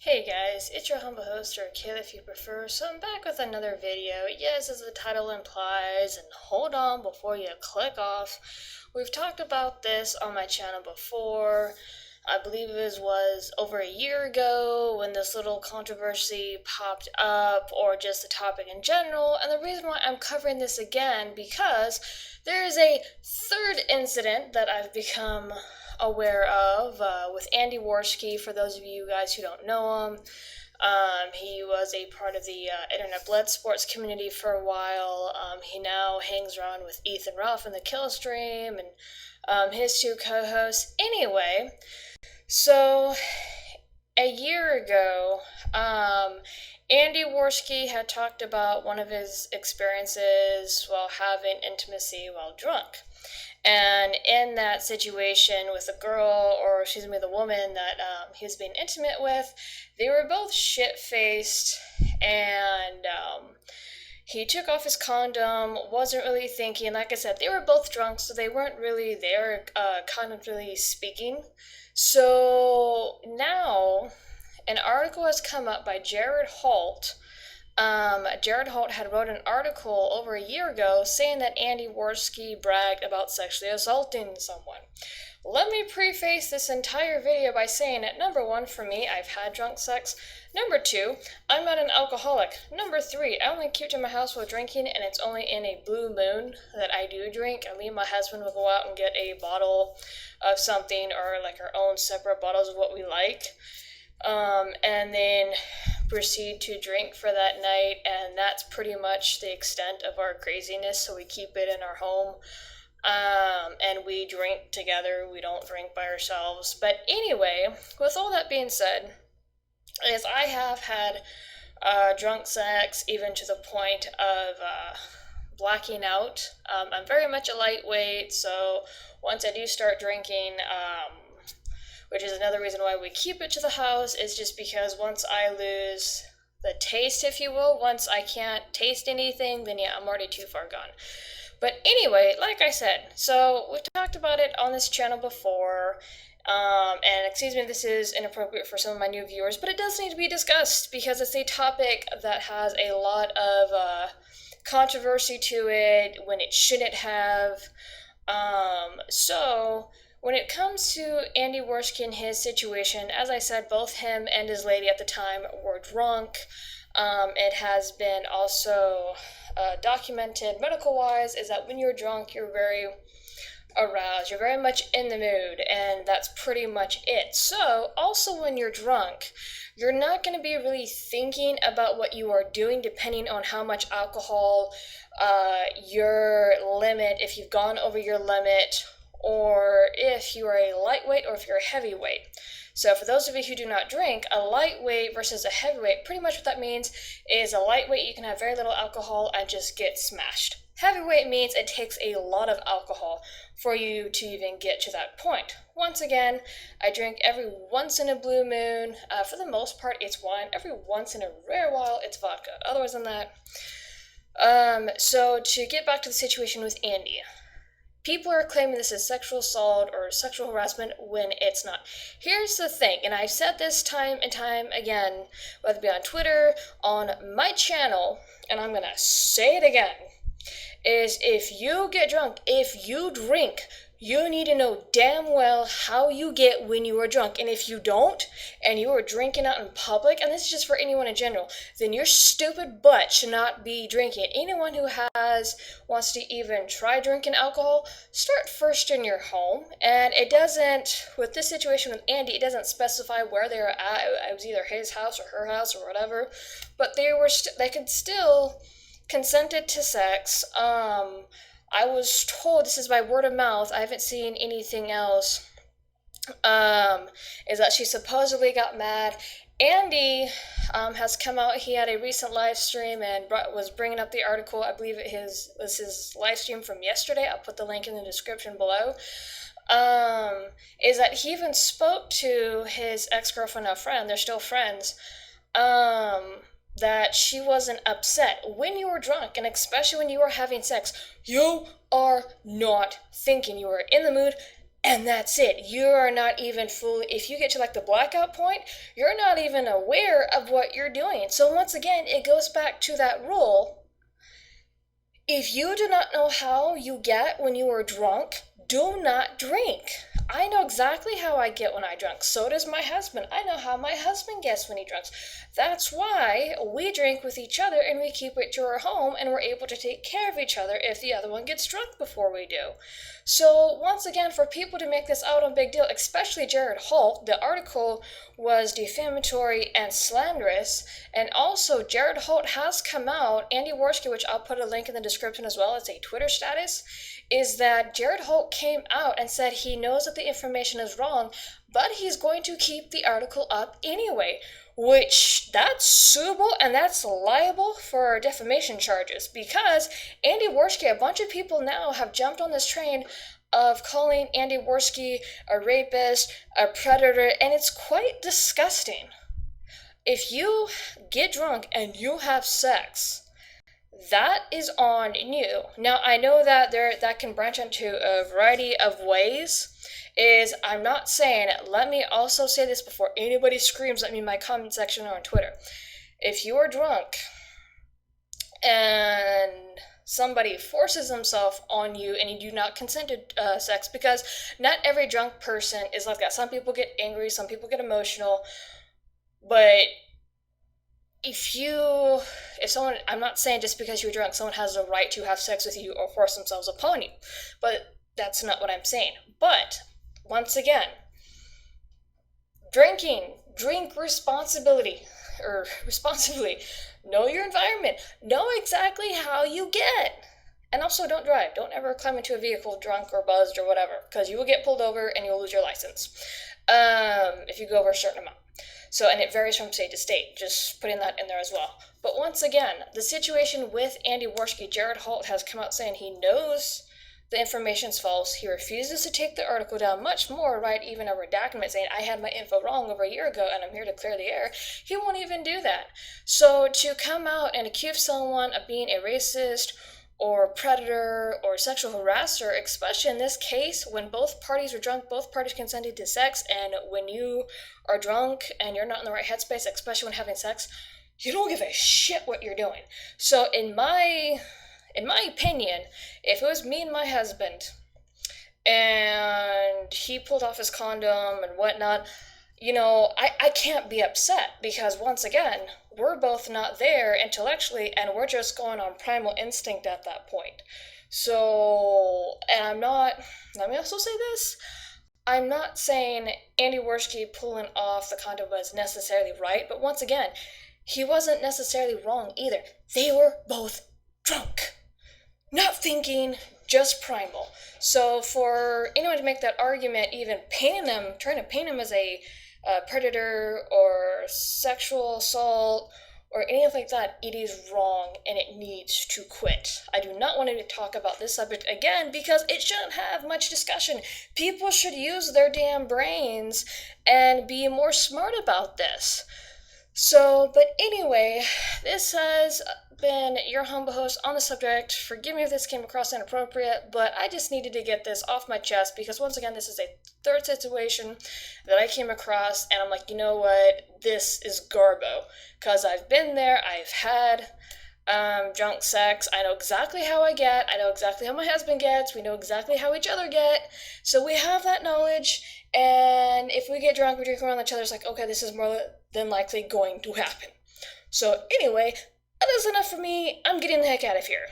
Hey guys, it's your humble host, or Kayla if you prefer, so I'm back with another video. Yes, as the title implies, and hold on before you click off. We've talked about this on my channel before. I believe it was over a year ago when this little controversy popped up, or just the topic in general. And the reason why I'm covering this again, because there is a third incident that I've become aware of with Andy Worski. For those of you guys who don't know him, he was a part of the internet blood sports community for a while. He now hangs around with Ethan Ralph in the Kill Stream and his two co-hosts. Anyway, so a year ago, Andy Worski had talked about one of his experiences while having intimacy while drunk. And in that situation with the girl, or excuse me, the woman that he was being intimate with, they were both shit-faced, and he took off his condom, wasn't really thinking. Like I said, they were both drunk, so they weren't really there, cognitively speaking. So now, an article has come up by Jared Holt. Jared Holt had wrote an article over a year ago saying that Andy Worski bragged about sexually assaulting someone. Let me preface this entire video by saying that number one, for me, I've had drunk sex. Number two, I'm not an alcoholic. Number three, I only keep to my house while drinking, and it's only in a blue moon that I do drink. I mean, my husband will go out and get a bottle of something, or like our own separate bottles of what we like. And then proceed to drink for that night, and that's pretty much the extent of our craziness. So we keep it in our home, and we drink together. We don't drink by ourselves. But anyway, with all that being said, is I have had drunk sex even to the point of blacking out. I'm very much a lightweight, so once I do start drinking, which is another reason why we keep it to the house, is just because once I lose the taste, if you will, once I can't taste anything, then yeah, I'm already too far gone. But anyway, like I said, so we've talked about it on this channel before, and excuse me, this is inappropriate for some of my new viewers, but it does need to be discussed because it's a topic that has a lot of controversy to it when it shouldn't have. So when it comes to Andy Worski and his situation, as I said, both him and his lady at the time were drunk. It has been also documented medical-wise is that when you're drunk, you're very aroused, you're very much in the mood, and that's pretty much it. So also when you're drunk, you're not going to be really thinking about what you are doing depending on how much alcohol, your limit, if you've gone over your limit, or if you are a lightweight or if you're a heavyweight. So for those of you who do not drink, a lightweight versus a heavyweight, pretty much what that means is a lightweight, you can have very little alcohol and just get smashed. Heavyweight means it takes a lot of alcohol for you to even get to that point. Once again, I drink every once in a blue moon. For the most part, it's wine. Every once in a rare while, it's vodka. Otherwise than that. So to get back to the situation with Andy. People are claiming this is sexual assault or sexual harassment when it's not. Here's the thing, and I've said this time and time again, whether it be on Twitter, on my channel, and I'm gonna say it again, is if you get drunk, if you drink, you need to know damn well how you get when you are drunk. And if you don't, and you are drinking out in public, and this is just for anyone in general, then your stupid butt should not be drinking. Anyone who wants to even try drinking alcohol, start first in your home. And it doesn't, with this situation with Andy, it doesn't specify where they were at. It was either his house or her house or whatever, but they could still consented to sex. I was told, this is by word of mouth, I haven't seen anything else, is that she supposedly got mad. Andy has come out, he had a recent live stream and was bringing up the article, I believe it was his live stream from yesterday, I'll put the link in the description below, is that he even spoke to his ex-girlfriend, now friend, they're still friends, that she wasn't upset. When you were drunk, and especially when you were having sex, you are not thinking. You are in the mood, and that's it. You are not even fully, if you get to like the blackout point, you're not even aware of what you're doing. So once again, it goes back to that rule. If you do not know how you get when you are drunk, do not drink. I know exactly how I get when I drink. So does my husband. I know how my husband gets when he drinks. That's why we drink with each other and we keep it to our home and we're able to take care of each other if the other one gets drunk before we do. So once again, for people to make this out a big deal, especially Jared Holt, the article was defamatory and slanderous. And also Jared Holt has come out, Andy Worski, which I'll put a link in the description as well as a Twitter status, is that Jared Holt came out and said he knows that the information is wrong, but he's going to keep the article up anyway, which that's suable and that's liable for defamation charges, because Andy Worski, a bunch of people now have jumped on this train of calling Andy Worski a rapist, a predator, and it's quite disgusting. If you get drunk and you have sex, that is on you. Now, I know that that can branch into a variety of ways. I'm not saying, let me also say this before anybody screams at me in my comment section or on Twitter. If you are drunk and somebody forces themselves on you and you do not consent to sex, because not every drunk person is like that. Some people get angry, some people get emotional, but if someone, I'm not saying just because you're drunk, someone has the right to have sex with you or force themselves upon you, but that's not what I'm saying. But, once again, drink responsibly, know your environment, know exactly how you get, and also don't drive. Don't ever climb into a vehicle drunk or buzzed or whatever, because you will get pulled over and you'll lose your license, if you go over a certain amount. So, and it varies from state to state, just putting that in there as well. But once again, the situation with Andy Worski, Jared Holt has come out saying he knows the information's false. He refuses to take the article down, much more write even a redactment saying, I had my info wrong over a year ago and I'm here to clear the air. He won't even do that. So to come out and accuse someone of being a racist or predator or sexual harasser, especially in this case when both parties were drunk, both parties consented to sex, and when you are drunk and you're not in the right headspace, especially when having sex, you don't give a shit what you're doing. So in my opinion, if it was me and my husband and he pulled off his condom and whatnot, I can't be upset, because once again, we're both not there intellectually and we're just going on primal instinct at that point. So, and let me also say this, I'm not saying Andy Worski pulling off the condom was necessarily right, but once again, he wasn't necessarily wrong either. They were both drunk. Not thinking, just primal. So for anyone to make that argument, even trying to paint him as a predator or sexual assault or anything like that, it is wrong and it needs to quit. I do not want to talk about this subject again because it shouldn't have much discussion. People should use their damn brains and be more smart about this. So, but anyway, this has been your humble host on the subject. Forgive me if this came across inappropriate, but I just needed to get this off my chest because once again, this is a third situation that I came across and I'm like, you know what, this is garbo. Because I've been there, I've had drunk sex, I know exactly how I get, I know exactly how my husband gets, we know exactly how each other get, so we have that knowledge, and if we get drunk, we drink around each other, it's like, okay, this is more than likely going to happen. So anyway, that is enough for me. I'm getting the heck out of here.